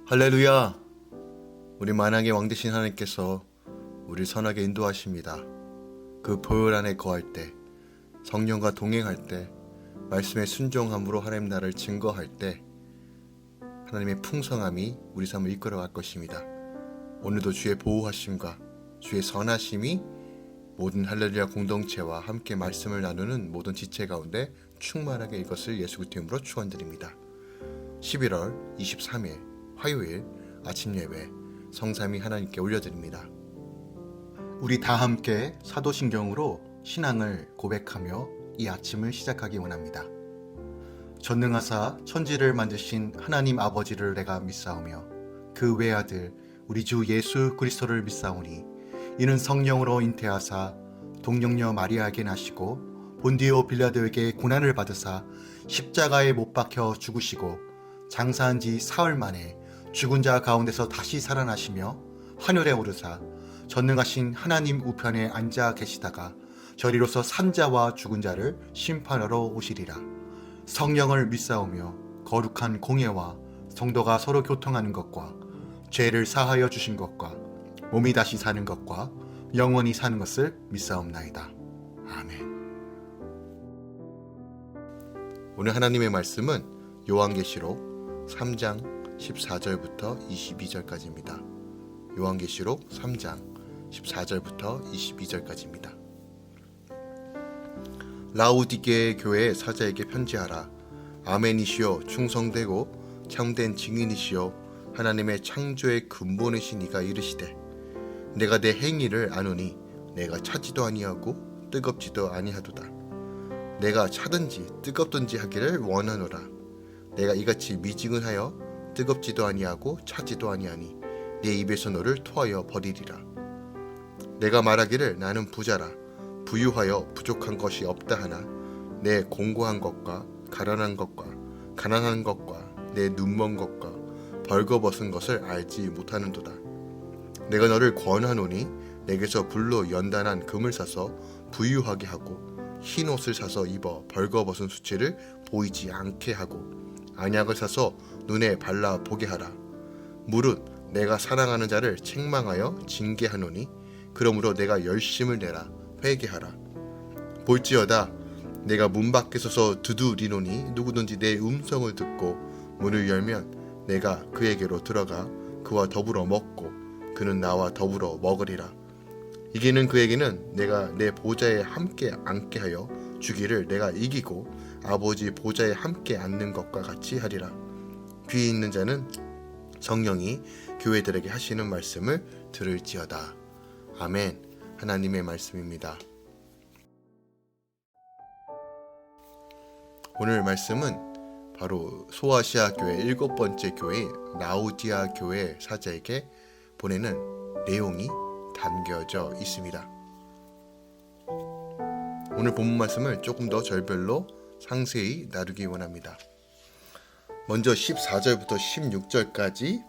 할렐루야! 우리 만왕의 왕 되신 하나님께서 우리를 선하게 인도하십니다. 그 보혈 안에 거할 때, 성령과 동행할 때, 말씀의 순종함으로 하나님 나라를 증거할 때 하나님의 풍성함이 우리 삶을 이끌어갈 것입니다. 오늘도 주의 보호하심과 주의 선하심이 모든 할렐루야 공동체와 함께 말씀을 나누는 모든 지체 가운데 충만하게 이것을 예수 그리스도 이름으로 축원드립니다. 11월 23일 화요일 아침 예배 성삼위 하나님께 올려드립니다. 우리 다 함께 사도신경으로 신앙을 고백하며 이 아침을 시작하기 원합니다. 전능하사 천지를 만드신 하나님 아버지를 내가 믿사오며 그 외아들 우리 주 예수 그리스도를 믿사오니 이는 성령으로 잉태하사 동정녀 마리아에게 나시고 본디오 빌라도에게 고난을 받으사 십자가에 못 박혀 죽으시고 장사한 지 사흘 만에 죽은 자 가운데서 다시 살아나시며 하늘에 오르사 전능하신 하나님 우편에 앉아 계시다가 저리로서 산자와 죽은 자를 심판하러 오시리라. 성령을 믿사오며 거룩한 공예와 성도가 서로 교통하는 것과 죄를 사하여 주신 것과 몸이 다시 사는 것과 영원히 사는 것을 믿사옵나이다. 아멘. 오늘 하나님의 말씀은 요한계시록 3장 14절부터 22절까지입니다. 요한계시록 3장 14절부터 22절까지입니다. 라우디게 교회의 사자에게 편지하라. 아멘이시여 충성되고 참된 증인이시여 하나님의 창조의 근본이신 이가 이르시되 내가 내 행위를 아노니 내가 차지도 아니하고 뜨겁지도 아니하도다. 내가 차든지 뜨겁든지 하기를 원하노라. 내가 이같이 미증은하여 뜨겁지도 아니하고 차지도 아니하니 내 입에서 너를 토하여 버리리라. 내가 말하기를 나는 부자라 부유하여 부족한 것이 없다 하나 내 공고한 것과 가련한 것과 가난한 것과 내 눈먼 것과 벌거벗은 것을 알지 못하는도다. 내가 너를 권하노니 내게서 불로 연단한 금을 사서 부유하게 하고 흰 옷을 사서 입어 벌거벗은 수치를 보이지 않게 하고 안약을 사서 눈에 발라 보게 하라. 무릇 내가 사랑하는 자를 책망하여 징계하노니 그러므로 내가 열심을 내라 회개하라. 볼지어다 내가 문 밖에 서서 두드리노니 누구든지 내 음성을 듣고 문을 열면 내가 그에게로 들어가 그와 더불어 먹고 그는 나와 더불어 먹으리라. 이기는 그에게는 내가 내 보좌에 함께 앉게 하여 주기를 내가 이기고 아버지 보좌에 함께 앉는 것과 같이 하리라. 귀 있는 자는 성령이 교회들에게 하시는 말씀을 들을지어다. 아멘. 하나님의 말씀입니다. 오늘 말씀은 바로 소아시아 교회 7번째 교회 라우디아 교회 사자에게 보내는 내용이 담겨져 있습니다. 오늘 본문 말씀을 조금 더 절별로 상세히 나누기 원합니다. 먼저 14절부터 16절까지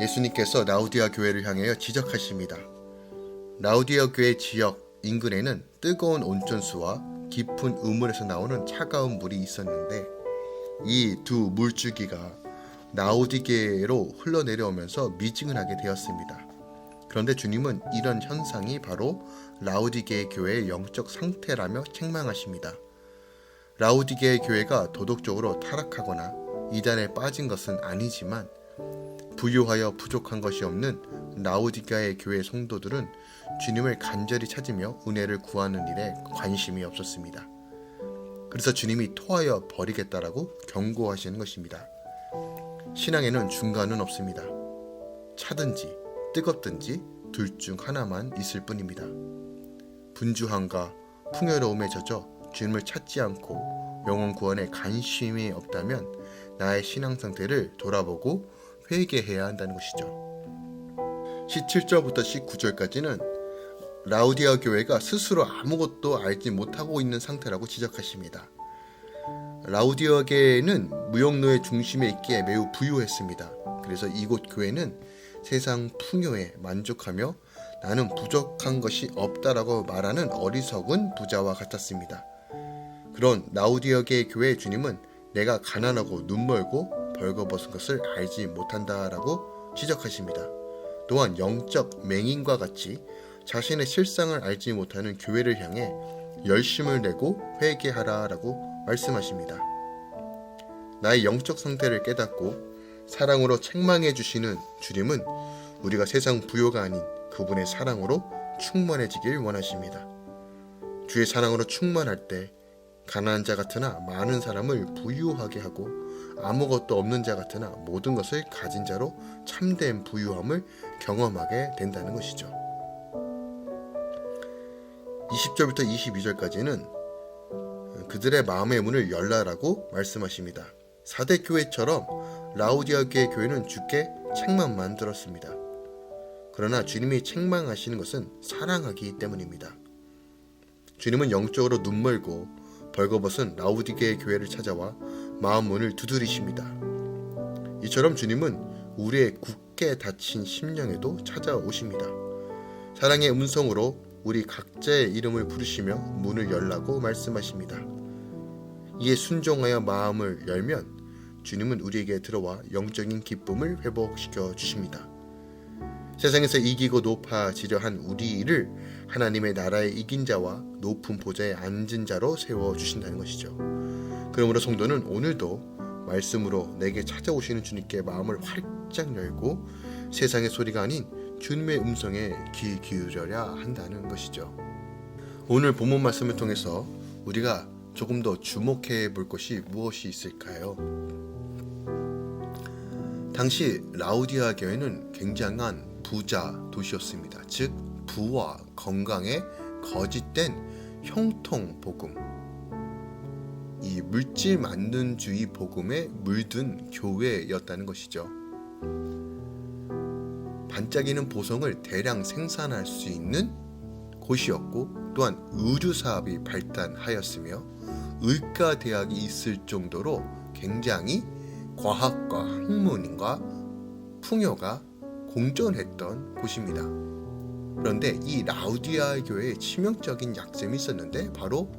예수님께서 라우디아 교회를 향하여 지적하십니다. 라우디아 교회 지역 인근에는 뜨거운 온천수와 깊은 우물에서 나오는 차가운 물이 있었는데 이 두 물줄기가 라우디게로 흘러내려오면서 미지근하게 되었습니다. 그런데 주님은 이런 현상이 바로 라우디게 교회의 영적 상태라며 책망하십니다. 라우디게 교회가 도덕적으로 타락하거나 이단에 빠진 것은 아니지만 부유하여 부족한 것이 없는 라우디게의 교회 성도들은 주님을 간절히 찾으며 은혜를 구하는 일에 관심이 없었습니다. 그래서 주님이 토하여 버리겠다라고 경고하시는 것입니다. 신앙에는 중간은 없습니다. 차든지 뜨겁든지 둘 중 하나만 있을 뿐입니다. 분주함과 풍요로움에 젖어 주님을 찾지 않고 영혼 구원에 관심이 없다면 나의 신앙 상태를 돌아보고 회개해야 한다는 것이죠. 17절부터 19절까지는 라우디아 교회가 스스로 아무것도 알지 못하고 있는 상태라고 지적하십니다. 라우디아 교회는 무역로의 중심에 있기에 매우 부유했습니다. 그래서 이곳 교회는 세상 풍요에 만족하며 나는 부족한 것이 없다라고 말하는 어리석은 부자와 같았습니다. 그런 라우디아계 교회의 주님은 내가 가난하고 눈멀고 벌거벗은 것을 알지 못한다라고 지적하십니다. 또한 영적 맹인과 같이 자신의 실상을 알지 못하는 교회를 향해 열심을 내고 회개하라라고 말씀하십니다. 나의 영적 상태를 깨닫고 사랑으로 책망해 주시는 주님은 우리가 세상 부요가 아닌 그분의 사랑으로 충만해지길 원하십니다. 주의 사랑으로 충만할 때 가난한 자 같으나 많은 사람을 부유하게 하고 아무것도 없는 자 같으나 모든 것을 가진 자로 참된 부유함을 경험하게 된다는 것이죠. 20절부터 22절까지는 그들의 마음의 문을 열라라고 말씀하십니다. 4대 교회처럼 라우디아 교회는 주께 책망만 들었습니다. 그러나 주님이 책망하시는 것은 사랑하기 때문입니다. 주님은 영적으로 눈멀고 벌거벗은 라우디게의 교회를 찾아와 마음 문을 두드리십니다. 이처럼 주님은 우리의 굳게 닫힌 심령에도 찾아오십니다. 사랑의 음성으로 우리 각자의 이름을 부르시며 문을 열라고 말씀하십니다. 이에 순종하여 마음을 열면 주님은 우리에게 들어와 영적인 기쁨을 회복시켜 주십니다. 세상에서 이기고 높아지려 한 우리를 하나님의 나라에 이긴 자와 높은 보좌에 앉은 자로 세워주신다는 것이죠. 그러므로 성도는 오늘도 말씀으로 내게 찾아오시는 주님께 마음을 활짝 열고 세상의 소리가 아닌 주님의 음성에 귀 기울여야 한다는 것이죠. 오늘 본문 말씀을 통해서 우리가 조금 더 주목해 볼 것이 무엇이 있을까요? 당시 라우디아 교회는 굉장한 부자 도시였습니다. 즉 부와 건강에 거짓된 형통 복음, 이 물질 만능주의 복음에 물든 교회였다는 것이죠. 반짝이는 보석을 대량 생산할 수 있는 곳이었고 또한 의류 사업이 발달하였으며 의과대학이 있을 정도로 굉장히 과학과 학문과 풍요가 공존했던 곳입니다. 그런데 이 라우디아 교회에 치명적인 약점이 있었는데 바로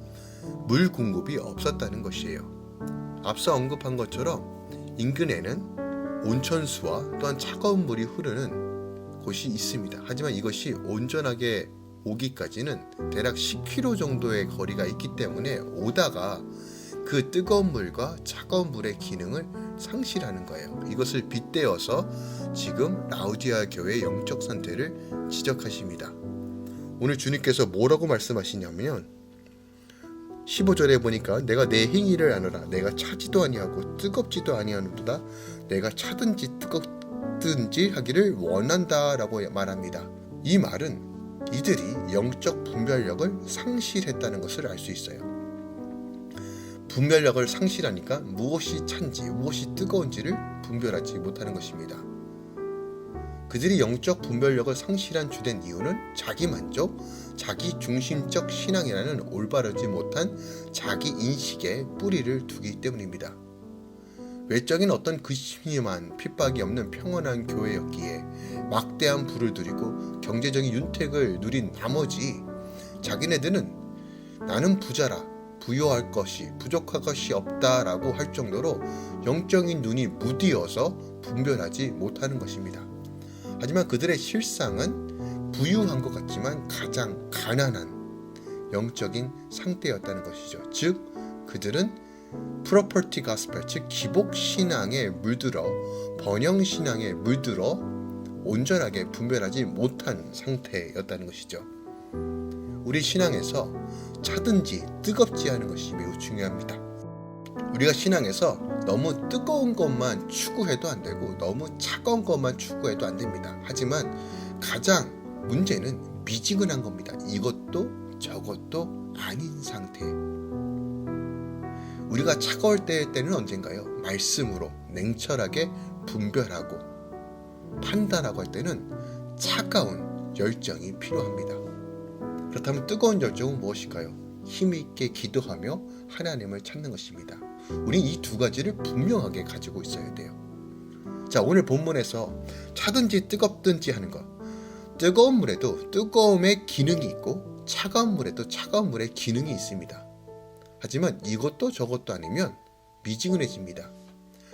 물 공급이 없었다는 것이에요. 앞서 언급한 것처럼 인근에는 온천수와 또한 차가운 물이 흐르는 곳이 있습니다. 하지만 이것이 온전하게 오기까지는 대략 10km 정도의 거리가 있기 때문에 오다가 그 뜨거운 물과 차가운 물의 기능을 상실하는 거예요. 이것을 빗대어서 지금 라우디아 교회의 영적 상태를 지적하십니다. 오늘 주님께서 뭐라고 말씀하시냐면 15절에 보니까 내가 내 행위를 아노라. 내가 차지도 아니하고 뜨겁지도 아니하노도다. 내가 차든지 뜨겁든지 하기를 원한다 라고 말합니다. 이 말은 이들이 영적 분별력을 상실했다는 것을 알 수 있어요. 분별력을 상실하니까 무엇이 찬지 무엇이 뜨거운지를 분별하지 못하는 것입니다. 그들이 영적 분별력을 상실한 주된 이유는 자기만족, 자기중심적 신앙이라는 올바르지 못한 자기인식에 뿌리를 두기 때문입니다. 외적인 어떤 근심만 핍박이 없는 평온한 교회였기에 막대한 부를 누리고 경제적인 윤택을 누린 나머지 자기네들은 나는 부자라, 부요할 것이 부족할 것이 없다라고 할 정도로 영적인 눈이 무디어서 분별하지 못하는 것입니다. 하지만 그들의 실상은 부유한 것 같지만 가장 가난한 영적인 상태였다는 것이죠. 즉 그들은 프로퍼티 가스펠, 즉 기복 신앙에 물들어 번영 신앙에 물들어 온전하게 분별하지 못한 상태였다는 것이죠. 우리 신앙에서 차든지 뜨겁지 않은 것이 매우 중요합니다. 우리가 신앙에서 너무 뜨거운 것만 추구해도 안 되고 너무 차가운 것만 추구해도 안 됩니다. 하지만 가장 문제는 미지근한 겁니다. 이것도 저것도 아닌 상태. 우리가 차가울 때는 언젠가요? 말씀으로 냉철하게 분별하고 판단하고 할 때는 차가운 열정이 필요합니다. 그렇다면 뜨거운 열정은 무엇일까요? 힘있게 기도하며 하나님을 찾는 것입니다. 우린 이 두 가지를 분명하게 가지고 있어야 돼요. 자, 오늘 본문에서 차든지 뜨겁든지 하는 것, 뜨거운 물에도 뜨거움의 기능이 있고 차가운 물에도 차가운 물의 기능이 있습니다. 하지만 이것도 저것도 아니면 미지근해집니다.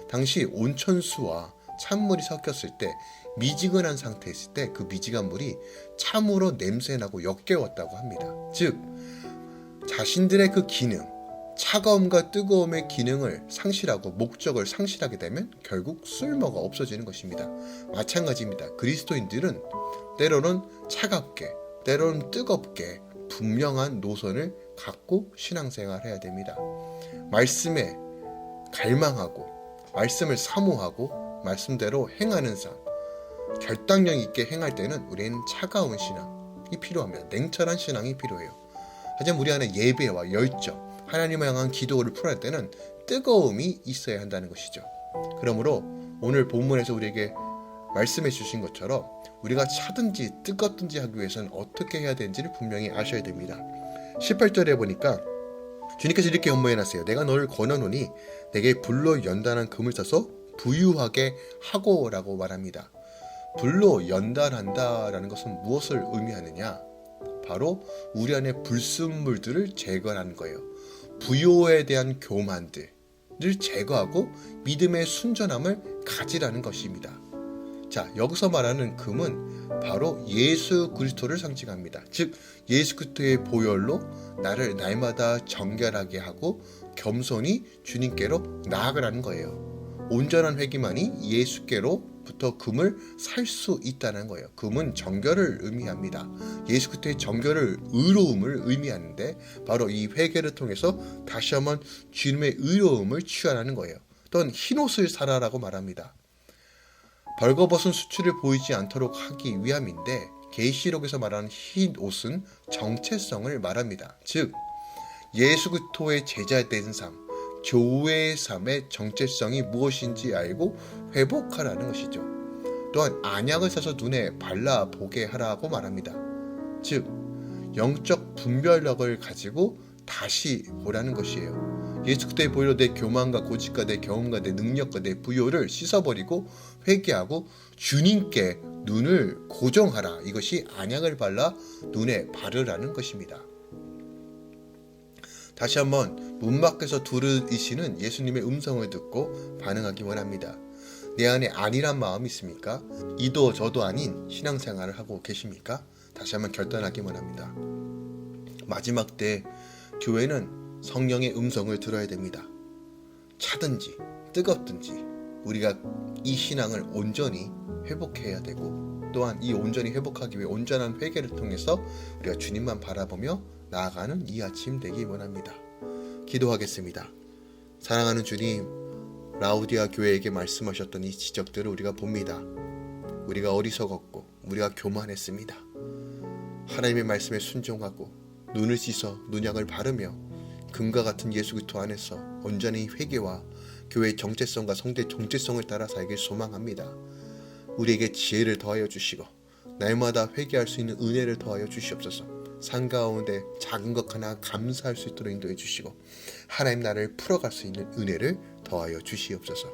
당시 온천수와 찬물이 섞였을 때 미지근한 상태에 있을 때 그 미지근한 물이 참으로 냄새나고 역겨웠다고 합니다. 즉 자신들의 그 기능, 차가움과 뜨거움의 기능을 상실하고 목적을 상실하게 되면 결국 쓸모가 없어지는 것입니다. 마찬가지입니다. 그리스도인들은 때로는 차갑게, 때로는 뜨겁게 분명한 노선을 갖고 신앙생활해야 됩니다. 말씀에 갈망하고 말씀을 사모하고 말씀대로 행하는 삶, 결단력 있게 행할 때는 우리는 차가운 신앙이 필요합니다. 냉철한 신앙이 필요해요. 하지만 우리 안에 예배와 열정, 하나님을 향한 기도를 풀어야 때는 뜨거움이 있어야 한다는 것이죠. 그러므로 오늘 본문에서 우리에게 말씀해 주신 것처럼 우리가 차든지 뜨겁든지 하기 위해서는 어떻게 해야 되는지를 분명히 아셔야 됩니다. 18절에 보니까 주님께서 이렇게 권면해놨어요. 내가 너를 권하노니 내게 불로 연단한 금을 사서 부유하게 하고 라고 말합니다. 불로 연단한다라는 것은 무엇을 의미하느냐? 바로 우리 안에 불순물들을 제거하는 거예요. 부요에 대한 교만들을 제거하고 믿음의 순전함을 가지라는 것입니다. 자, 여기서 말하는 금은 바로 예수 그리스도를 상징합니다. 즉 예수 그리스도의 보혈로 나를 날마다 정결하게 하고 겸손히 주님께로 나아가라는 거예요. 온전한 회개만이 예수께로부터 금을 살 수 있다는 거예요. 금은 정결을 의미합니다. 예수 그리스도의 정결을 의로움을 의미하는데 바로 이 회개를 통해서 다시 한번 주님의 의로움을 취하라는 거예요. 또한 흰옷을 사라라고 말합니다. 벌거벗은 수치를 보이지 않도록 하기 위함인데 계시록에서 말하는 흰 옷은 정체성을 말합니다. 즉 예수 그리스도의 제자된 삶, 교회의 삶의 정체성이 무엇인지 알고 회복하라는 것이죠. 또한 안약을 사서 눈에 발라보게 하라고 말합니다. 즉 영적 분별력을 가지고 다시 보라는 것이에요. 예수 그리스도의 보혈로 내 교만과 고집과 내 경험과 내 능력과 내 부요를 씻어버리고 회개하고 주님께 눈을 고정하라. 이것이 안약을 발라 눈에 바르라는 것입니다. 다시 한번 문 밖에서 두르시는 예수님의 음성을 듣고 반응하기 원합니다. 내 안에 아니란 마음이 있습니까? 이도 저도 아닌 신앙생활을 하고 계십니까? 다시 한번 결단하기 원합니다. 마지막 때 교회는 성령의 음성을 들어야 됩니다. 차든지 뜨겁든지 우리가 이 신앙을 온전히 회복해야 되고 또한 이 온전히 회복하기 위해 온전한 회개를 통해서 우리가 주님만 바라보며 나아가는 이 아침 되기 원합니다. 기도하겠습니다. 사랑하는 주님, 라우디아 교회에게 말씀하셨던 이 지적들을 우리가 봅니다. 우리가 어리석었고 우리가 교만했습니다. 하나님의 말씀에 순종하고 눈을 씻어 눈약을 바르며 금과 같은 예수 그리스도 안에서 온전히 회개와 교회의 정체성과 성대 정체성을 따라 살길 소망합니다. 우리에게 지혜를 더하여 주시고 날마다 회개할 수 있는 은혜를 더하여 주시옵소서. 삶 가운데 작은 것 하나 감사할 수 있도록 인도해 주시고 하나님 나라를 풀어갈 수 있는 은혜를 더하여 주시옵소서.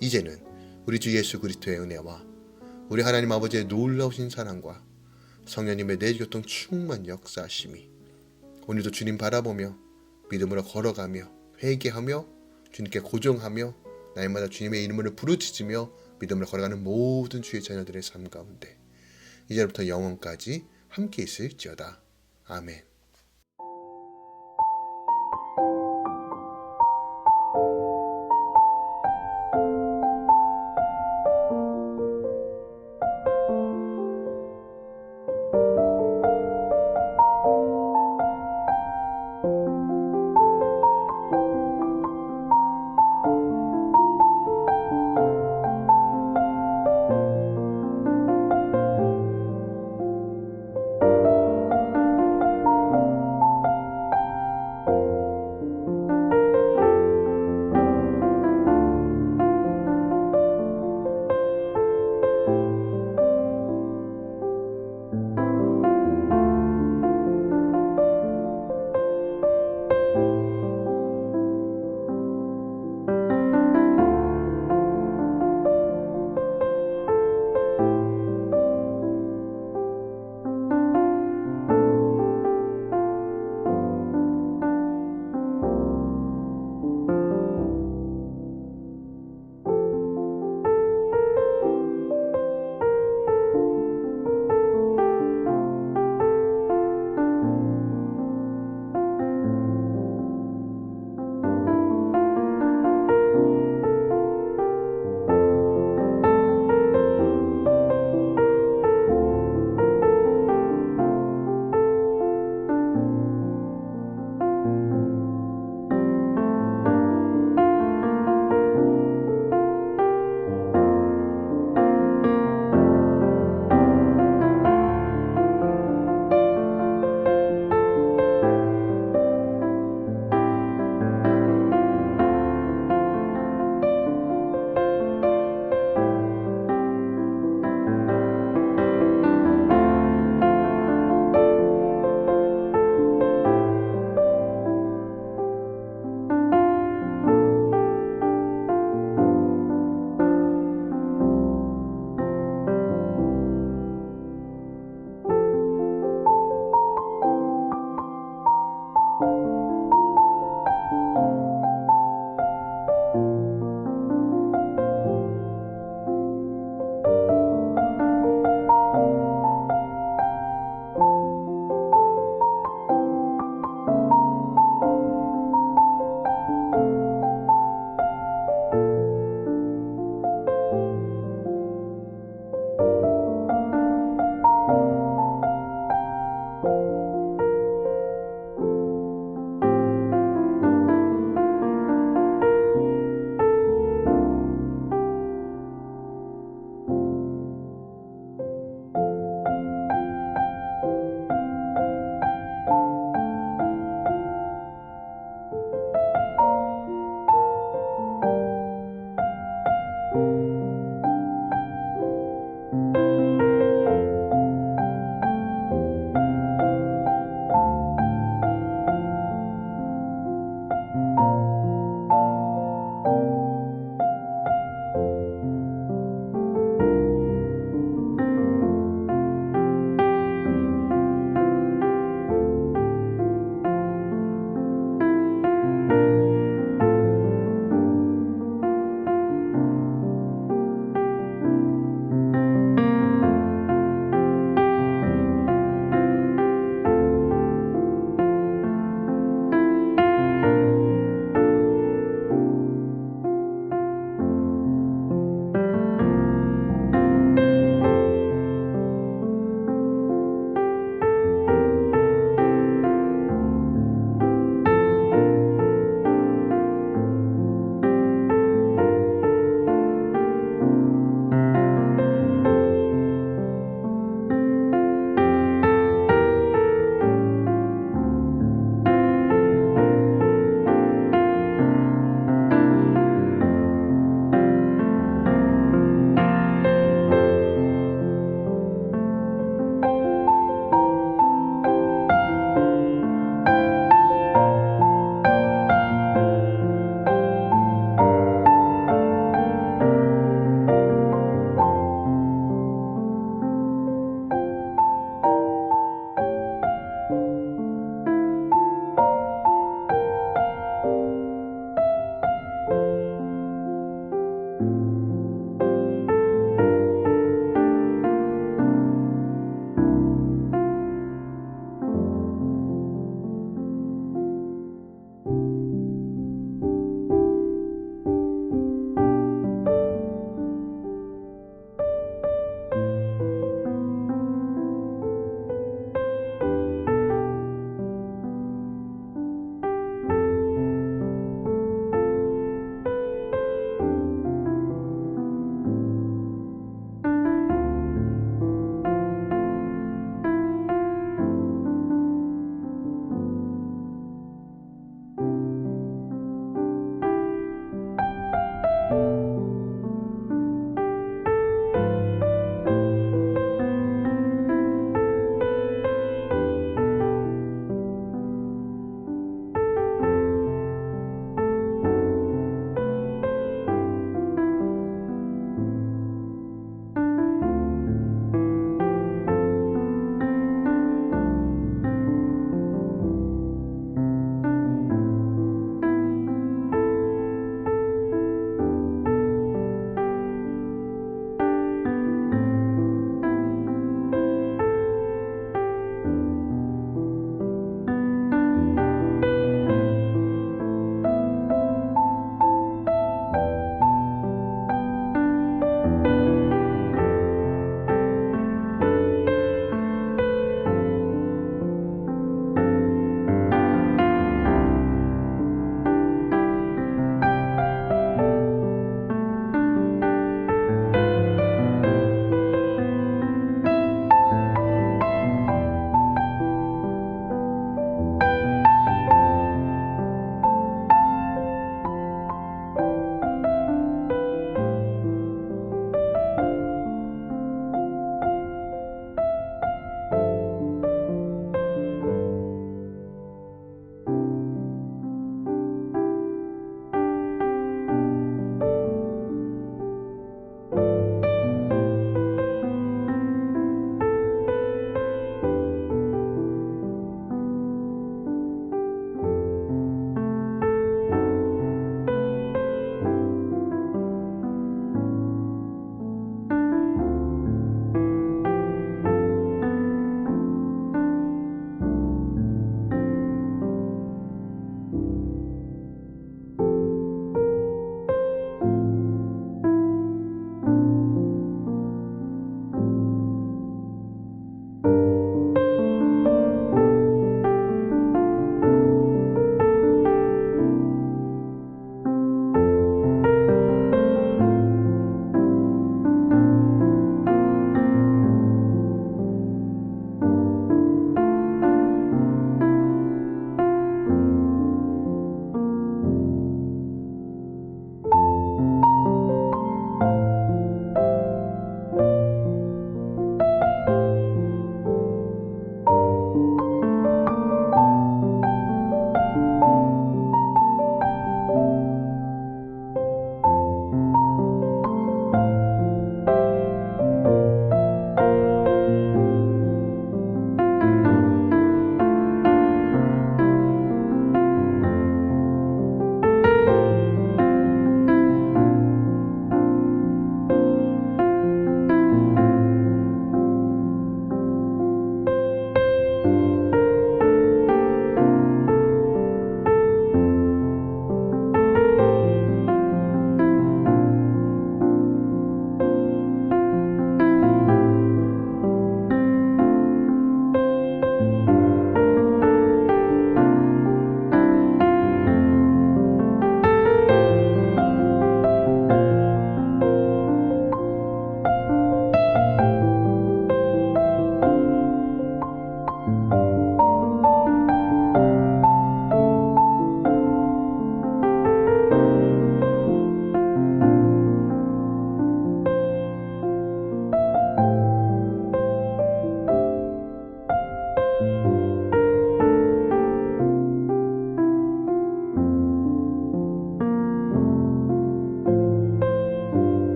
이제는 우리 주 예수 그리스도의 은혜와 우리 하나님 아버지의 놀라우신 사랑과 성령님의 내교통 충만 역사하심이 오늘도 주님 바라보며 믿음으로 걸어가며 회개하며 주님께 고정하며 날마다 주님의 이름을 부르짖으며 믿음으로 걸어가는 모든 주의 자녀들의 삶 가운데 이제부터 영원까지 함께 있을지어다. 아멘.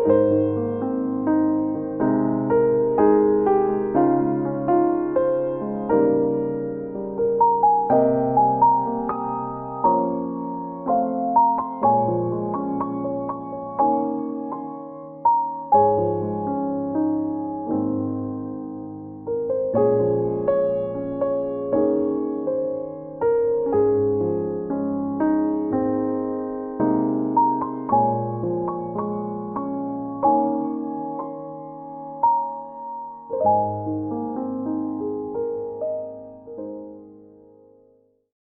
주